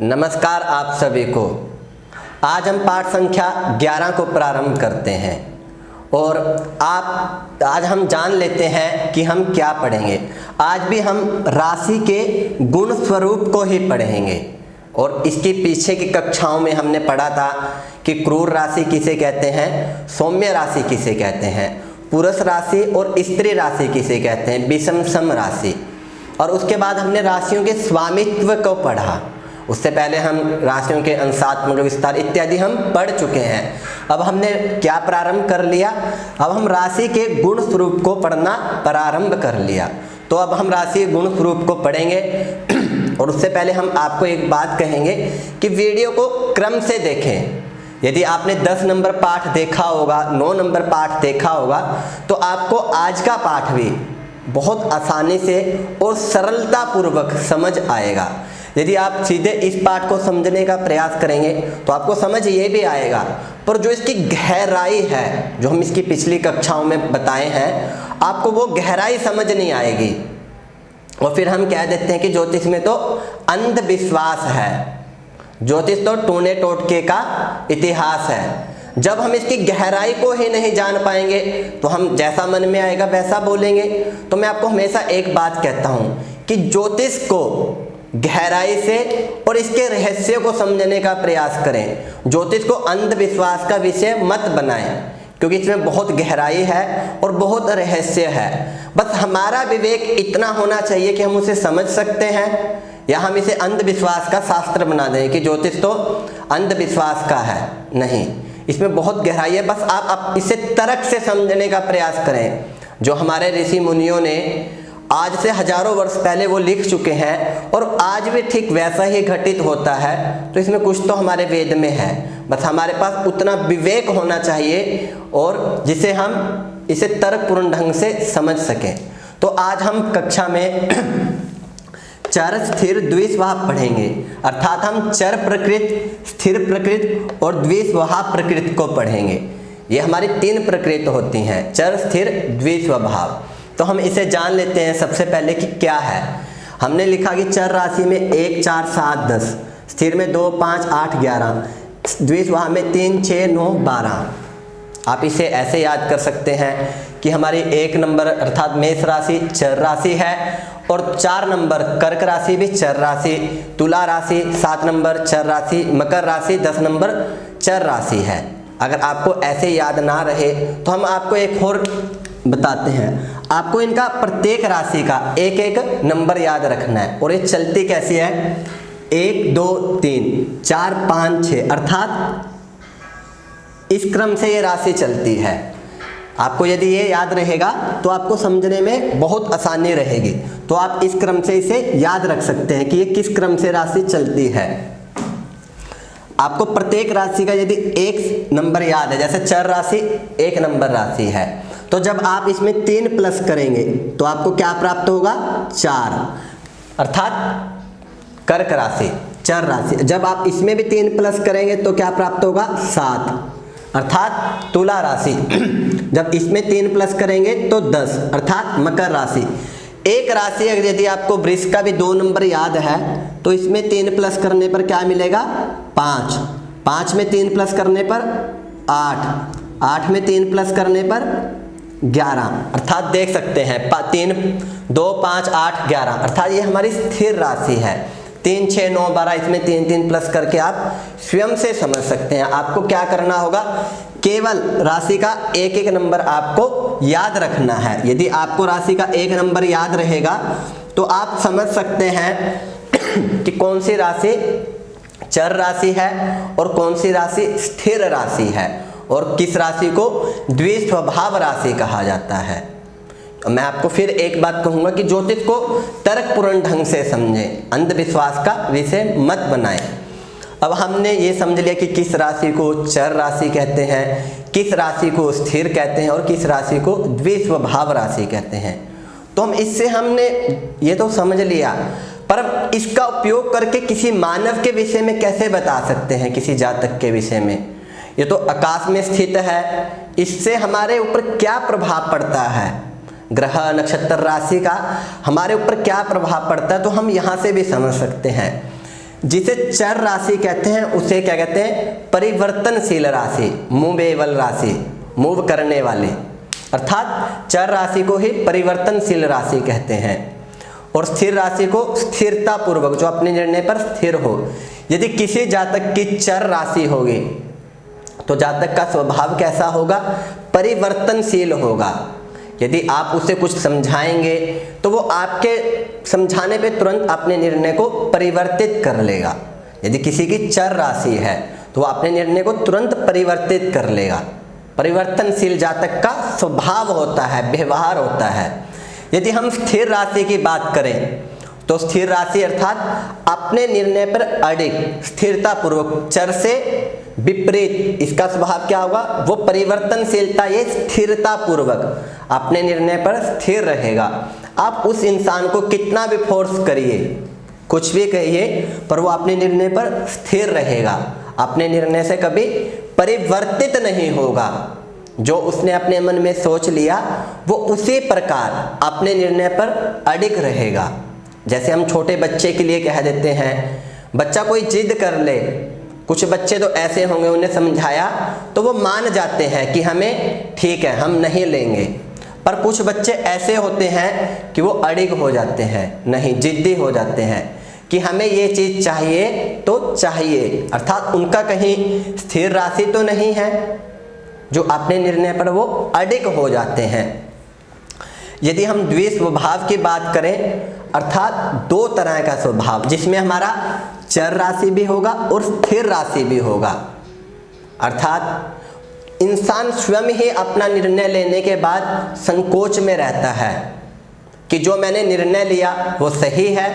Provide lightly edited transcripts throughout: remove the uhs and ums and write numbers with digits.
नमस्कार आप सभी को। आज हम पाठ संख्या 11 को प्रारंभ करते हैं और आज हम जान लेते हैं कि हम क्या पढ़ेंगे। आज भी हम राशि के गुण स्वरूप को ही पढ़ेंगे और इसके पीछे की कक्षाओं में हमने पढ़ा था कि क्रूर राशि किसे कहते हैं, सौम्य राशि किसे कहते हैं, पुरुष राशि और स्त्री राशि किसे कहते हैं, विषम सम राशि। और उसके बाद हमने राशियों के स्वामित्व को पढ़ा। उससे पहले हम राशियों के अंशात्मक विस्तार इत्यादि हम पढ़ चुके हैं। अब हमने क्या प्रारंभ कर लिया, अब हम राशि के गुण स्वरूप को पढ़ना प्रारंभ कर लिया। तो अब हम राशि के गुण स्वरूप को पढ़ेंगे और उससे पहले हम आपको एक बात कहेंगे कि वीडियो को क्रम से देखें। यदि आपने 10 नंबर पाठ देखा होगा, 9 नंबर पाठ देखा होगा, तो आपको आज का पाठ भी बहुत आसानी से और सरलता पूर्वक समझ आएगा। यदि आप सीधे इस पाठ को समझने का प्रयास करेंगे तो आपको समझ ये भी आएगा, पर जो इसकी गहराई है, जो हम इसकी पिछली कक्षाओं में बताए हैं, आपको वो गहराई समझ नहीं आएगी। और फिर हम कह देते हैं कि ज्योतिष में तो अंधविश्वास है, ज्योतिष तो टूने टोटके का इतिहास है। जब हम इसकी गहराई को ही नहीं जान पाएंगे तो हम जैसा मन में आएगा वैसा बोलेंगे। तो मैं आपको हमेशा एक बात कहता हूँ कि ज्योतिष को गहराई से और इसके रहस्य को समझने का प्रयास करें। ज्योतिष को अंधविश्वास का विषय मत बनाएं, क्योंकि इसमें बहुत गहराई है और बहुत रहस्य है। बस हमारा विवेक इतना होना चाहिए कि हम उसे समझ सकते हैं, या हम इसे अंधविश्वास का शास्त्र बना दें कि ज्योतिष तो अंधविश्वास का है। नहीं, इसमें बहुत गहराई है। बस आप इसे तर्क से समझने का प्रयास करें। जो हमारे ऋषि मुनियों ने आज से हजारों वर्ष पहले वो लिख चुके हैं और आज भी ठीक वैसा ही घटित होता है, तो इसमें कुछ तो हमारे वेद में है। बस हमारे पास उतना विवेक होना चाहिए और जिसे हम इसे तर्कपूर्ण ढंग से समझ सकें। तो आज हम कक्षा में चर स्थिर द्विस्वभाव पढ़ेंगे, अर्थात हम चर प्रकृति, स्थिर प्रकृति और द्विस्वभाव प्रकृति को पढ़ेंगे। ये हमारी 3 प्रकृति होती हैं, चर स्थिर द्विस्वभाव। तो हम इसे जान लेते हैं सबसे पहले कि क्या है। हमने लिखा कि चर राशि में 1, 4, 7, 10, स्थिर में 2, 5, 8, 11, द्विस्वभाव में 3, 6, 9, 12। आप इसे ऐसे याद कर सकते हैं कि हमारी 1 नंबर अर्थात मेष राशि चर राशि है और 4 नंबर कर्क राशि भी चर राशि, तुला राशि 7 नंबर चर राशि, मकर राशि 10 नंबर चर राशि है। अगर आपको ऐसे याद ना रहे तो हम आपको एक और बताते हैं। आपको इनका प्रत्येक राशि का एक एक नंबर याद रखना है और ये चलती कैसी है, 1, 2, 3, 4, 5, 6, अर्थात इस क्रम से ये राशि चलती है। आपको यदि ये याद रहेगा तो आपको समझने में बहुत आसानी रहेगी। तो आप इस क्रम से इसे याद रख सकते हैं कि ये किस क्रम से राशि चलती है। आपको प्रत्येक राशि का यदि 1 नंबर याद है, जैसे चर राशि 1 नंबर राशि है, तो जब आप इसमें 3 प्लस करेंगे तो आपको क्या प्राप्त होगा, 4, अर्थात कर्क राशि चर राशि। जब आप इसमें भी 3 प्लस करेंगे तो क्या प्राप्त होगा, 7, अर्थात तुला राशि। जब इसमें 3 प्लस करेंगे तो 10, अर्थात मकर राशि। एक राशि अगर यदि आपको वृष का भी 2 नंबर याद है तो इसमें 3 प्लस करने पर क्या मिलेगा, 5, 5 में 3 प्लस करने पर 8, 8 में 3 प्लस करने पर 11, अर्थात देख सकते हैं 3, 2, 5, 8, 11, अर्थात ये हमारी स्थिर राशि है। 3, 6, 9, 12, इसमें 3 3 प्लस करके आप स्वयं से समझ सकते हैं। आपको क्या करना होगा, केवल राशि का एक एक नंबर आपको याद रखना है। यदि आपको राशि का 1 नंबर याद रहेगा तो आप समझ सकते हैं कि कौन सी राशि चर राशि है और कौन सी राशि स्थिर राशि है और किस राशि को द्विस्वभाव राशि कहा जाता है। मैं आपको फिर एक बात कहूंगा कि ज्योतिष को तर्कपूर्ण ढंग से समझें, अंधविश्वास का विषय मत बनाएं। अब हमने ये समझ लिया कि किस राशि को चर राशि कहते हैं, किस राशि को स्थिर कहते हैं और किस राशि को द्विस्वभाव राशि कहते हैं। तो हमने ये तो समझ लिया, पर इसका उपयोग करके किसी मानव के विषय में कैसे बता सकते हैं, किसी जातक के विषय में। ये तो आकाश में स्थित है, इससे हमारे ऊपर क्या प्रभाव पड़ता है, ग्रह नक्षत्र राशि का हमारे ऊपर क्या प्रभाव पड़ता है, तो हम यहाँ से भी समझ सकते हैं। जिसे चर राशि कहते हैं उसे क्या कहते हैं, परिवर्तनशील राशि, मूवेबल राशि, मूव करने वाली, अर्थात चर राशि को ही परिवर्तनशील राशि कहते हैं। और स्थिर राशि को स्थिरता पूर्वक, जो अपने निर्णय पर स्थिर हो। यदि किसी जातक की चर राशि होगी तो जातक का स्वभाव कैसा होगा, परिवर्तनशील होगा। यदि आप उसे कुछ समझाएंगे तो वो आपके समझाने पे तुरंत अपने निर्णय को परिवर्तित कर लेगा। यदि किसी की चर राशि है तो वो अपने निर्णय को तुरंत परिवर्तित कर लेगा। परिवर्तनशील जातक का स्वभाव होता है, व्यवहार होता है। यदि हम स्थिर राशि की बात करें तो स्थिर राशि अर्थात अपने निर्णय पर अडिग, स्थिरता पूर्वक, चर से विपरीत इसका स्वभाव क्या होगा, वो परिवर्तनशीलता, ये स्थिरता पूर्वक अपने निर्णय पर स्थिर रहेगा। आप उस इंसान को कितना भी फोर्स करिए, कुछ भी कहिए, पर वो अपने निर्णय पर स्थिर रहेगा, अपने निर्णय से कभी परिवर्तित नहीं होगा। जो उसने अपने मन में सोच लिया वो उसी प्रकार अपने निर्णय पर अडिग रहेगा। जैसे हम छोटे बच्चे के लिए कह देते हैं, बच्चा कोई जिद कर ले, कुछ बच्चे तो ऐसे होंगे उन्हें समझाया तो वो मान जाते हैं कि हमें ठीक है, हम नहीं लेंगे। पर कुछ बच्चे ऐसे होते हैं कि वो अडिग हो जाते हैं, नहीं, जिद्दी हो जाते हैं कि हमें ये चीज़ चाहिए तो चाहिए, अर्थात उनका कहीं स्थिर राशि तो नहीं है, जो अपने निर्णय पर वो अडिग हो जाते हैं। यदि हम द्विस्वभाव की बात करें, अर्थात दो तरह का स्वभाव, जिसमें हमारा चर राशि भी होगा और स्थिर राशि भी होगा। अर्थात इंसान स्वयं ही अपना निर्णय लेने के बाद संकोच में रहता है कि जो मैंने निर्णय लिया वो सही है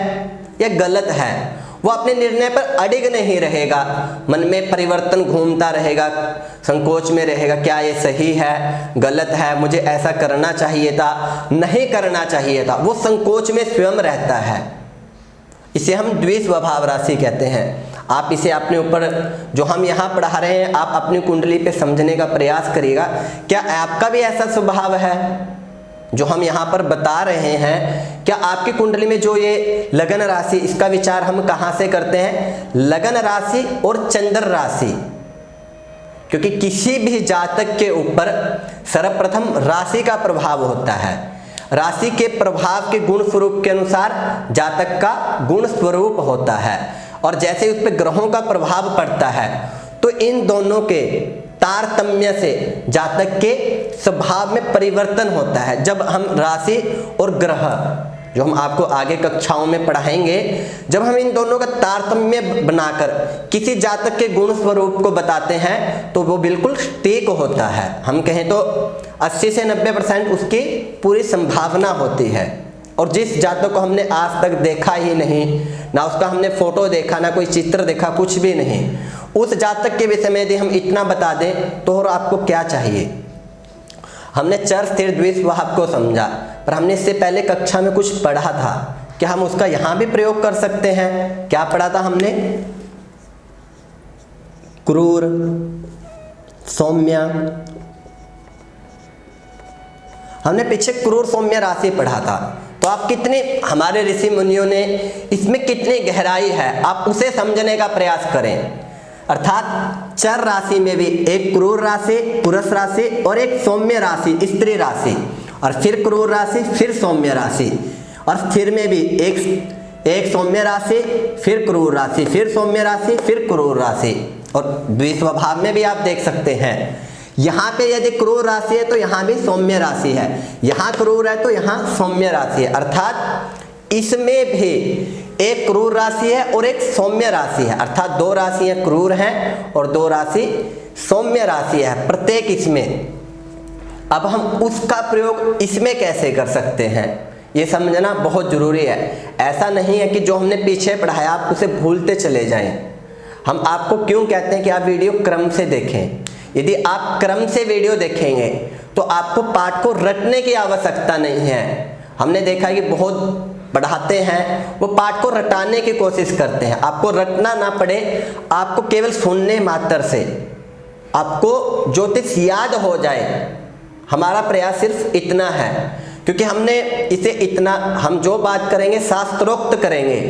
या गलत है। वो अपने निर्णय पर अडिग नहीं रहेगा, मन में परिवर्तन घूमता रहेगा, संकोच में रहेगा, क्या ये सही है, गलत है, मुझे ऐसा करना चाहिए था, नहीं करना चाहिए था, वो संकोच में स्वयं रहता है। इसे हम द्विस्वभाव राशि कहते हैं। आप इसे अपने ऊपर, जो हम यहाँ पढ़ा रहे हैं, आप अपनी कुंडली पे समझने का प्रयास करिएगा, क्या आपका भी ऐसा स्वभाव है जो हम यहाँ पर बता रहे हैं? क्या आपकी कुंडली में जो ये लगन राशि, इसका विचार हम कहाँ से करते हैं, लगन राशि और चंद्र राशि। क्योंकि किसी भी जातक के ऊपर सर्वप्रथम राशि का प्रभाव होता है। राशि के प्रभाव के गुण स्वरूप के अनुसार जातक का गुण स्वरूप होता है, और जैसे उस पर ग्रहों का प्रभाव पड़ता है तो इन दोनों के तारतम्य से जातक के स्वभाव में परिवर्तन होता है। जब हम राशि और ग्रह, जो हम आपको आगे कक्षाओं में पढ़ाएंगे, जब हम इन दोनों का तारतम्य बनाकर किसी जातक के गुण स्वरूप को बताते हैं तो वो बिल्कुल ठीक होता है। हम कहें तो 80 से 90% उसकी पूरी संभावना होती है। और जिस जातक को हमने आज तक देखा ही नहीं, ना उसका हमने फोटो देखा, ना कोई चित्र देखा, कुछ भी नहीं, उस जातक के विषय में यदि हम इतना बता दें तो और आपको क्या चाहिए। हमने चर स्थिर द्विस्वभाव को समझा, पर हमने इससे पहले कक्षा में कुछ पढ़ा था, क्या हम उसका यहाँ भी प्रयोग कर सकते हैं? क्या पढ़ा था हमने? क्रूर, सौम्य, हमने पीछे क्रूर सौम्य राशि पढ़ा था। तो आप कितने, हमारे ऋषि मुनियों ने इसमें कितनी गहराई है, आप उसे समझने का प्रयास करें। अर्थात चर राशि में भी एक क्रूर राशि, पुरुष राशि, और एक सौम्य राशि, स्त्री राशि, और फिर क्रूर राशि, फिर सौम्य राशि, और स्थिर में भी एक सौम्य राशि, फिर क्रूर राशि, फिर सौम्य राशि, फिर क्रूर राशि। और द्विस्वभाव में भी आप देख सकते हैं, यहाँ पे यदि क्रूर राशि है तो यहाँ भी सौम्य राशि है, यहाँ क्रूर है तो यहाँ सौम्य राशि है। अर्थात इसमें भी एक क्रूर राशि है और एक सौम्य राशि है, अर्थात दो राशियां क्रूर हैं और दो राशि सौम्य राशि है प्रत्येक इसमें। अब हम उसका प्रयोग इसमें कैसे कर सकते हैं, ये समझना बहुत जरूरी है। ऐसा नहीं है कि जो हमने पीछे पढ़ाया आप उसे भूलते चले जाएं। हम आपको क्यों कहते हैं कि आप वीडियो क्रम से देखें। यदि आप क्रम से वीडियो देखेंगे तो आपको पाठ को रटने की आवश्यकता नहीं है। हमने देखा कि बहुत पढ़ाते हैं वो पाठ को रटाने की कोशिश करते हैं। आपको रटना ना पड़े, आपको केवल सुनने मात्र से आपको ज्योतिष याद हो जाए, हमारा प्रयास सिर्फ इतना है। क्योंकि हमने इसे इतना, हम जो बात करेंगे शास्त्रोक्त करेंगे,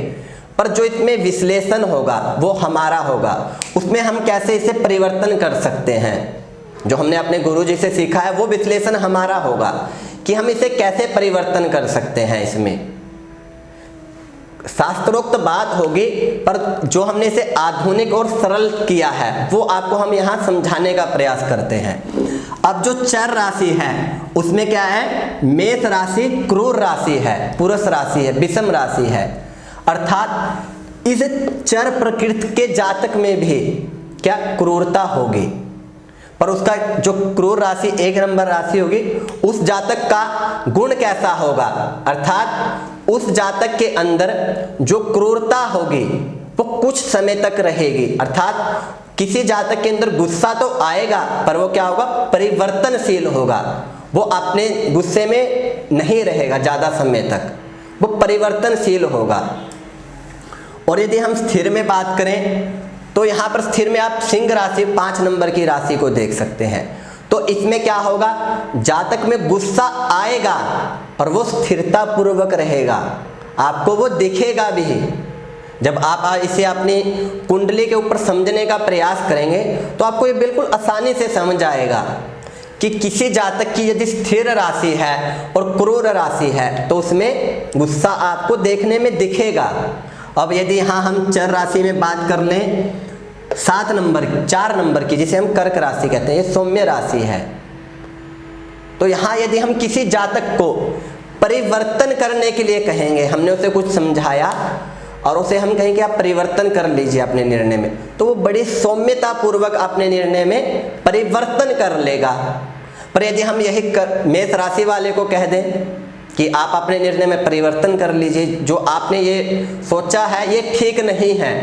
पर जो इसमें विश्लेषण होगा वो हमारा होगा। उसमें हम कैसे इसे परिवर्तन कर सकते हैं, जो हमने अपने गुरुजी से सीखा है वो विश्लेषण हमारा होगा कि हम इसे कैसे परिवर्तन कर सकते हैं। इसमें शास्त्रोक्त बात होगी, पर जो हमने इसे आधुनिक और सरल किया है वो आपको हम यहाँ समझाने का प्रयास करते हैं। अब जो चर राशि है उसमें क्या है, मेष राशि क्रूर राशि है, पुरुष राशि है, विषम राशि है। अर्थात इस चर प्रकृति के जातक में भी क्या क्रूरता होगी, पर उसका जो क्रूर राशि 1 नंबर राशि होगी उस जातक का गुण कैसा होगा, अर्थात उस जातक के अंदर जो क्रूरता होगी वो कुछ समय तक रहेगी। अर्थात किसी जातक के अंदर गुस्सा तो आएगा पर वो क्या होगा, परिवर्तनशील होगा, वो अपने गुस्से में नहीं रहेगा ज़्यादा समय तक, वो परिवर्तनशील होगा। और यदि हम स्थिर में बात करें तो यहाँ पर स्थिर में आप सिंह राशि 5 नंबर की राशि को देख सकते हैं। तो इसमें क्या होगा, जातक में गुस्सा आएगा और वो स्थिरता पूर्वक रहेगा, आपको वो दिखेगा भी। जब आप इसे अपनी कुंडली के ऊपर समझने का प्रयास करेंगे तो आपको ये बिल्कुल आसानी से समझ आएगा कि किसी जातक की यदि स्थिर राशि है और क्रूर राशि है तो उसमें गुस्सा आपको देखने में दिखेगा। अब यदि यहाँ हम चर राशि में बात कर लें 4 नंबर की, जिसे हम कर्क राशि कहते हैं, ये सौम्य राशि है। तो यहाँ यदि हम किसी जातक को परिवर्तन करने के लिए कहेंगे, हमने उसे कुछ समझाया और उसे हम कहेंगे आप परिवर्तन कर लीजिए अपने निर्णय में, तो वो बड़ी सौम्यता पूर्वक अपने निर्णय में परिवर्तन कर लेगा। पर यदि हम यही मेष राशि वाले को कह दें कि आप अपने निर्णय में परिवर्तन कर लीजिए, जो आपने ये सोचा है ये ठीक नहीं है,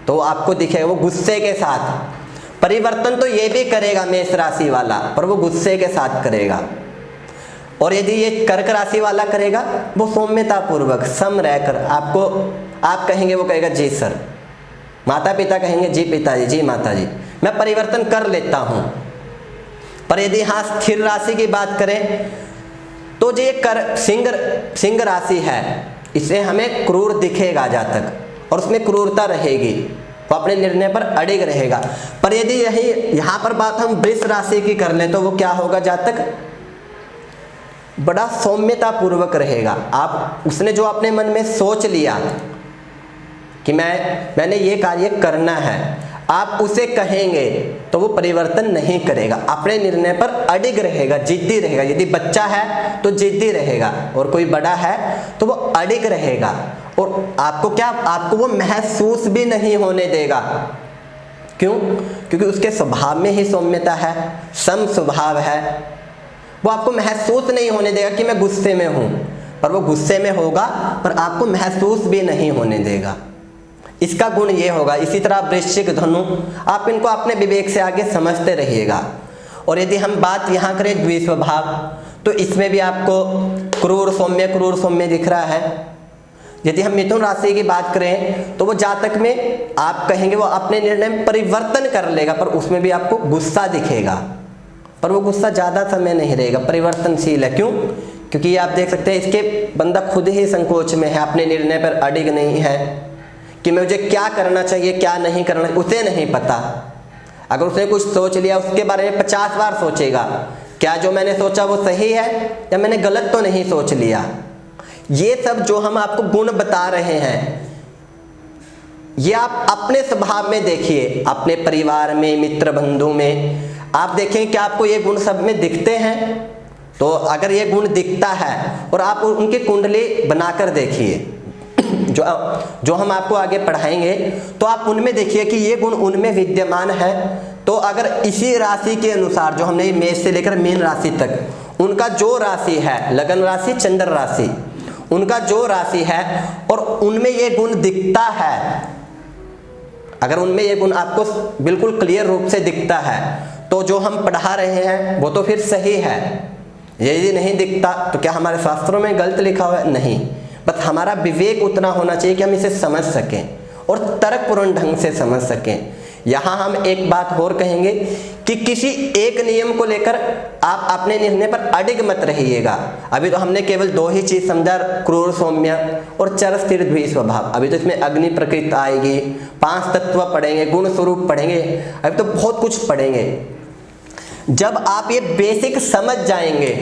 तो आपको दिखेगा वो गुस्से के साथ परिवर्तन तो ये भी करेगा मेष राशि वाला, पर वो गुस्से के साथ करेगा। और यदि ये कर्क राशि वाला करेगा वो सौम्यता पूर्वक सम रहकर आपको, आप कहेंगे वो कहेगा जी सर, माता पिता कहेंगे जी पिताजी, जी माता जी, मैं परिवर्तन कर लेता हूँ। पर यदि हाँ स्थिर राशि की बात करें तो जो ये सिंह राशि है इसे हमें क्रूर दिखेगा जातक और उसमें क्रूरता रहेगी, वो अपने निर्णय पर अड़िग रहेगा। पर यदि यही यहाँ पर बात हम वृष राशि की कर लें तो वो क्या होगा, जातक बड़ा सौम्यता पूर्वक रहेगा। आप उसने जो अपने मन में सोच लिया कि मैंने ये कार्य करना है, आप उसे कहेंगे तो वो परिवर्तन नहीं करेगा, अपने निर्णय पर अडिग रहेगा, जिद्दी रहेगा। यदि बच्चा है तो जिद्दी रहेगा और कोई बड़ा है तो वो अडिग रहेगा। और आपको वो महसूस भी नहीं होने देगा। क्यों? क्योंकि उसके स्वभाव में ही सौम्यता है, सम स्वभाव है। वो आपको महसूस नहीं होने देगा कि मैं गुस्से में हूँ, पर वो गुस्से में होगा पर आपको महसूस भी नहीं होने देगा। इसका गुण ये होगा। इसी तरह वृश्चिक, धनु, आप इनको अपने विवेक से आगे समझते रहिएगा। और यदि हम बात यहाँ करें द्विस्वभाव, तो इसमें भी आपको क्रूर सौम्य दिख रहा है। यदि हम मिथुन राशि की बात करें तो वो जातक में आप कहेंगे वो अपने निर्णय में परिवर्तन कर लेगा, पर उसमें भी आपको गुस्सा दिखेगा, पर वो गुस्सा ज़्यादा समय नहीं रहेगा, परिवर्तनशील है। क्यों? क्योंकि ये आप देख सकते हैं इसके बंदा खुद ही संकोच में है, अपने निर्णय पर अडिग नहीं है कि मुझे क्या करना चाहिए क्या नहीं करना, उसे नहीं पता। अगर उसने कुछ सोच लिया उसके बारे में 50 बार सोचेगा, क्या जो मैंने सोचा वो सही है या मैंने गलत तो नहीं सोच लिया। ये सब जो हम आपको गुण बता रहे हैं ये आप अपने स्वभाव में देखिए, अपने परिवार में, मित्र बंधु में आप देखें कि आपको ये गुण सब में दिखते हैं। तो अगर ये गुण दिखता है और आप उनकी कुंडली बनाकर देखिए, जो हम आपको आगे पढ़ाएंगे, तो आप उनमें देखिए कि ये गुण उनमें विद्यमान है। तो अगर इसी राशि के अनुसार जो हमने मेष से लेकर मीन राशि तक उनका जो राशि है, लगन राशि, चंद्र राशि, उनका जो राशि है और उनमें ये गुण दिखता है, अगर उनमें ये गुण आपको बिल्कुल क्लियर रूप से दिखता है तो जो हम पढ़ा रहे हैं वो तो फिर सही है। यदि नहीं दिखता तो क्या हमारे शास्त्रों में गलत लिखा हुआ है? नहीं, बस हमारा विवेक उतना होना चाहिए कि हम इसे समझ सकें और तर्कपूर्ण ढंग से समझ सकें। यहाँ हम एक बात और कहेंगे कि किसी एक नियम को लेकर आप अपने निर्णय पर अडिग मत रहिएगा। अभी तो हमने केवल 2 ही चीज समझा, क्रूर सौम्य और चर स्थिर द्वि स्वभाव। अभी तो इसमें अग्नि प्रकृति आएगी, 5 तत्व पढ़ेंगे, गुण स्वरूप पढ़ेंगे, अभी तो बहुत कुछ पढ़ेंगे। जब आप ये बेसिक समझ जाएंगे,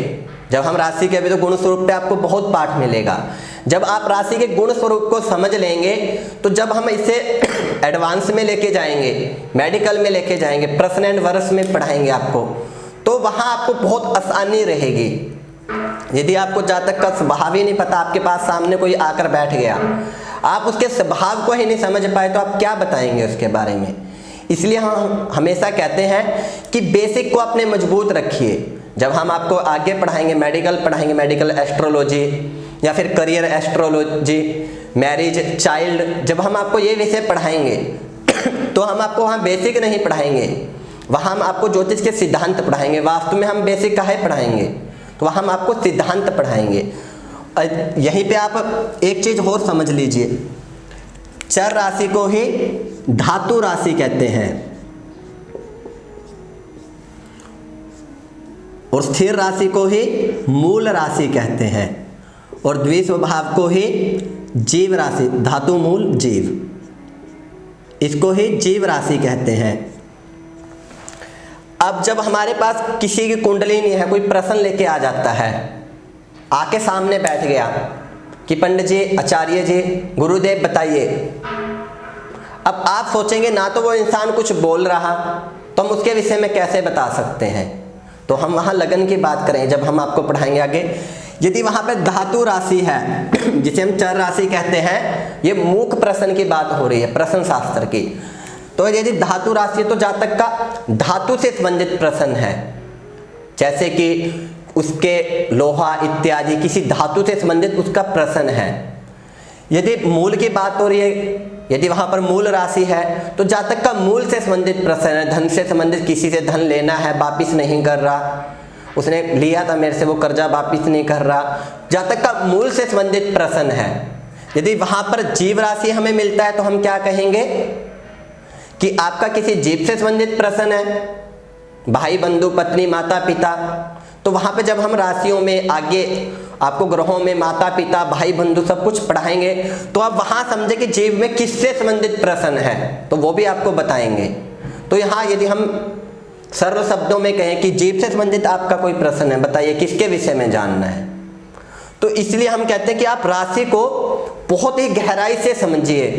जब हम राशि के, अभी तो गुण स्वरूप पे आपको बहुत पाठ मिलेगा, जब आप राशि के गुण स्वरूप को समझ लेंगे तो जब हम इसे एडवांस में लेके जाएंगे, मेडिकल में लेके जाएंगे, प्रश्न एंड वर्ष में पढ़ाएंगे आपको, तो वहां आपको बहुत आसानी रहेगी। यदि आपको जातक का स्वभाव ही नहीं पता, आपके पास सामने कोई आकर बैठ गया, आप उसके स्वभाव को ही नहीं समझ पाए, तो आप क्या बताएंगे उसके बारे में। इसलिए हम हमेशा कहते हैं कि बेसिक को अपने मजबूत रखिए। जब हम आपको आगे पढ़ाएंगे, मेडिकल पढ़ाएंगे, मेडिकल एस्ट्रोलॉजी या फिर करियर एस्ट्रोलॉजी, मैरिज, चाइल्ड, जब हम आपको ये विषय पढ़ाएंगे तो हम आपको वहाँ बेसिक नहीं पढ़ाएंगे, वहाँ हम आपको ज्योतिष के सिद्धांत पढ़ाएंगे। वास्तु में हम बेसिक काहे पढ़ाएंगे, तो वहाँ हम आपको सिद्धांत पढ़ाएंगे। यहीं पे आप एक चीज और समझ लीजिए, चर राशि को ही धातु राशि कहते हैं और स्थिर राशि को ही मूल राशि कहते हैं और द्विस्वभाव को ही जीव राशि, धातु मूल जीव, इसको ही जीव राशि कहते हैं। अब जब हमारे पास किसी की कुंडली नहीं है, कोई प्रश्न लेके आ जाता है, आके सामने बैठ गया कि पंडित जी, आचार्य जी, गुरुदेव बताइए। अब आप सोचेंगे ना तो वो इंसान कुछ बोल रहा, तो हम उसके विषय में कैसे बता सकते हैं। तो हम वहाँ लगन की बात करें, जब हम आपको पढ़ाएंगे आगे। यदि वहाँ पे धातु राशि है जिसे हम चर राशि कहते हैं, ये मूक प्रश्न की बात हो रही है, प्रश्न शास्त्र की। तो यदि धातु राशि है तो जातक का धातु से संबंधित प्रश्न है, जैसे कि उसके लोहा इत्यादि किसी धातु से संबंधित उसका प्रश्न है। यदि मूल की बात हो रही है, यदि वहां पर मूल राशि है तो जातक का मूल से संबंधित प्रश्न है, धन से संबंधित, किसी से धन लेना है, वापिस नहीं कर रहा, उसने लिया था मेरे से, वो कर्जा वापिस नहीं कर रहा, जातक का मूल से संबंधित प्रश्न है। यदि वहां पर जीव राशि हमें मिलता है तो हम क्या कहेंगे कि आपका किसी जीव से संबंधित प्रश्न है, भाई बंधु पत्नी माता पिता। तो वहां पे जब हम राशियों में आगे आपको ग्रहों में माता पिता भाई बंधु सब कुछ पढ़ाएंगे, तो आप वहां समझे कि जीव में किससे संबंधित प्रश्न है, तो वो भी आपको बताएंगे। तो यहाँ यदि हम सरल शब्दों में कहें कि जीव से संबंधित आपका कोई प्रश्न है, बताइए किसके विषय में जानना है, तो इसलिए हम कहते हैं कि आप राशि को बहुत ही गहराई से समझिए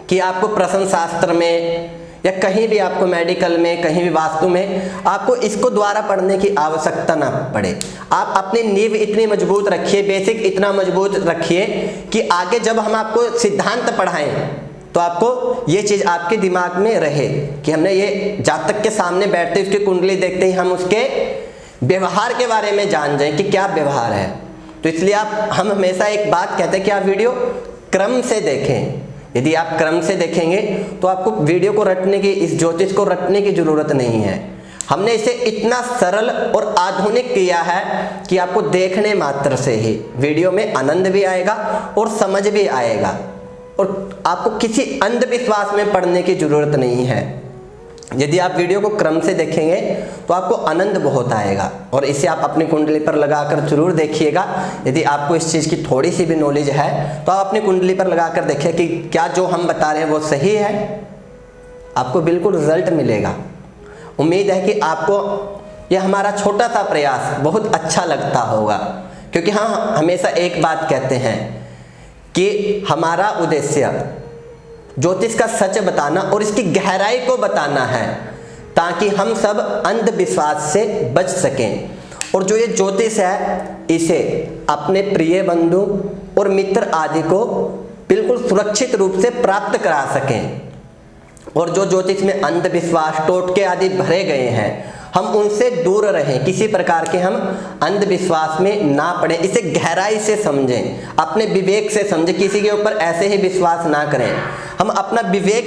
कि आपको प्रश्न शास्त्र में या कहीं भी आपको मेडिकल में, कहीं भी वास्तु में, आपको इसको द्वारा पढ़ने की आवश्यकता ना पड़े। आप अपनी नींव इतनी मजबूत रखिए, बेसिक इतना मजबूत रखिए कि आगे जब हम आपको सिद्धांत पढ़ाएं तो आपको ये चीज आपके दिमाग में रहे कि हमने ये जातक के सामने बैठते उसकी कुंडली देखते ही हम उसके व्यवहार के बारे में जान जाएं कि क्या व्यवहार है। तो इसलिए हम हमेशा एक बात कहते हैं कि आप वीडियो क्रम से देखें। यदि आप क्रम से देखेंगे तो आपको वीडियो को रटने की, इस ज्योतिष को रटने की जरूरत नहीं है। हमने इसे इतना सरल और आधुनिक किया है कि आपको देखने मात्र से ही वीडियो में आनंद भी आएगा और समझ भी आएगा और आपको किसी अंधविश्वास में पढ़ने की जरूरत नहीं है। यदि आप वीडियो को क्रम से देखेंगे तो आपको आनंद बहुत आएगा और इसे आप अपनी कुंडली पर लगाकर जरूर देखिएगा। यदि आपको इस चीज़ की थोड़ी सी भी नॉलेज है तो आप अपनी कुंडली पर लगाकर देखिए कि क्या जो हम बता रहे हैं वो सही है, आपको बिल्कुल रिजल्ट मिलेगा। उम्मीद है कि आपको यह हमारा छोटा सा प्रयास बहुत अच्छा लगता होगा, क्योंकि हाँ हमेशा एक बात कहते हैं कि हमारा उद्देश्य ज्योतिष का सच बताना और इसकी गहराई को बताना है, ताकि हम सब अंधविश्वास से बच सकें और जो ये ज्योतिष है इसे अपने प्रिय बंधु और मित्र आदि को बिल्कुल सुरक्षित रूप से प्राप्त करा सकें। और जो ज्योतिष में अंधविश्वास टोटके आदि भरे गए हैं हम उनसे दूर रहें, किसी प्रकार के हम अंधविश्वास में ना पड़े, इसे गहराई से समझें, अपने विवेक से समझें, किसी के ऊपर ऐसे ही विश्वास ना करें। हम अपना विवेक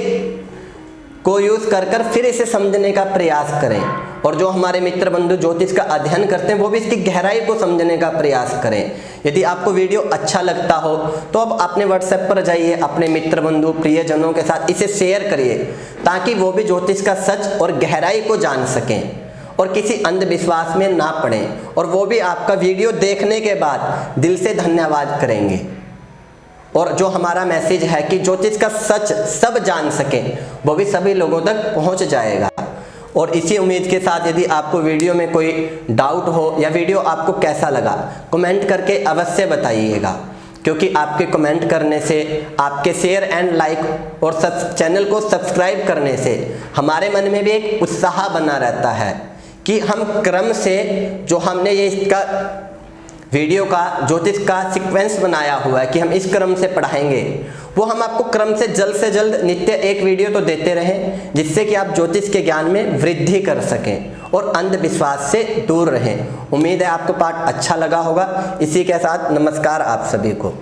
को यूज कर फिर इसे समझने का प्रयास करें और जो हमारे मित्र बंधु ज्योतिष का अध्ययन करते हैं वो भी इसकी गहराई को समझने का प्रयास करें। यदि आपको वीडियो अच्छा लगता हो तो आप अपने व्हाट्सएप पर जाइए, अपने मित्र बंधु प्रियजनों के साथ इसे शेयर करिए, ताकि वो भी ज्योतिष का सच और गहराई को जान सकें और किसी अंधविश्वास में ना पड़ें, और वो भी आपका वीडियो देखने के बाद दिल से धन्यवाद करेंगे। और जो हमारा मैसेज है कि ज्योतिष का सच सब जान सकें, वो भी सभी लोगों तक पहुंच जाएगा। और इसी उम्मीद के साथ यदि आपको वीडियो में कोई डाउट हो या वीडियो आपको कैसा लगा, कमेंट करके अवश्य बताइएगा, क्योंकि आपके कमेंट करने से, आपके शेयर एंड लाइक और चैनल को सब्सक्राइब करने से हमारे मन में भी एक उत्साह बना रहता है कि हम क्रम से जो हमने ये इसका वीडियो का ज्योतिष का सीक्वेंस बनाया हुआ है कि हम इस क्रम से पढ़ाएंगे, वो हम आपको क्रम से जल्द नित्य एक वीडियो तो देते रहें, जिससे कि आप ज्योतिष के ज्ञान में वृद्धि कर सकें और अंधविश्वास से दूर रहें। उम्मीद है आपको पाठ अच्छा लगा होगा। इसी के साथ नमस्कार आप सभी को।